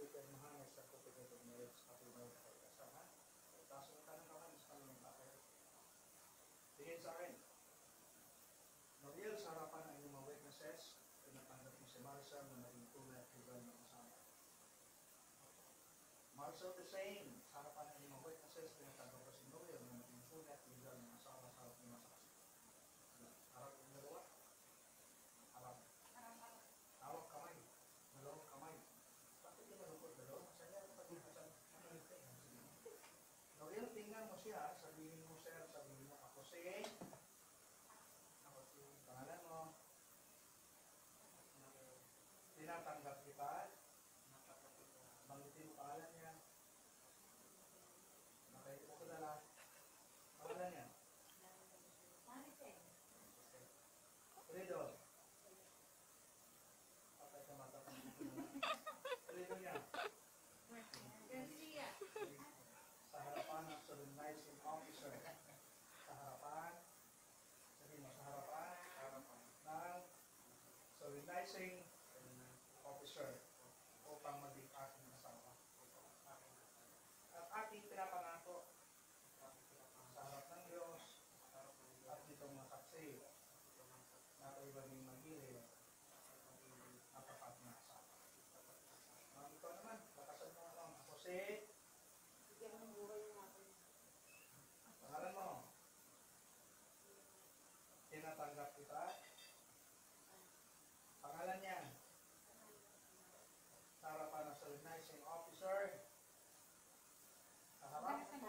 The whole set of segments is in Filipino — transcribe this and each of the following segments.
pipirmahan sa certificate of marriage katulad kay kasal, ha? Tapos yung tanong naman sa kanilang bakit. Tingin sa akin. Noriel, sa harapan ng inyong mga witnesses, pinatanggap mo si Marcel na naging tunay at legal ng kasama. Marcel the same, sa harapan ng inyong mga witnesses, pinatanggap mo si Noriel na naging tunay at legal ng kasama sa harap ng mga saksi. Harap yung dalawa? Harap. Hawak kamay. Dalawang kamay. Bakit di ba lukod dalawa? Masaya ako pag ikasal. Noriel, tingnan mo siya. Sabihin mo, sir, sabihin mo, ako si pangalan mo. Tinatanggap kita. Banggitin mo pangalan niya. Nakahit mo ko dala. Pangalan niya. Fredo. Patay ka mata kang Fredo niya. Garcia. Sa harapan ng solemnizing officer. Sa harapan. Sabihin mo, sa harapan ng solemnizing officer upang maging aking asawa. At aking pinapangako sa harap ng Diyos at nitong mga saksi na kayo maging magiging at tapat na asawa. Ikaw naman, bakasan mo naman. Ako si pangalan mo. Tinatanggap kita. Pangalan niya. Sa harapan ng solemnizing officer. Sa harap ng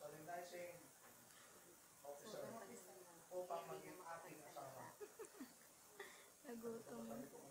solemnizing officer upang maging ating asawa. Nagutom.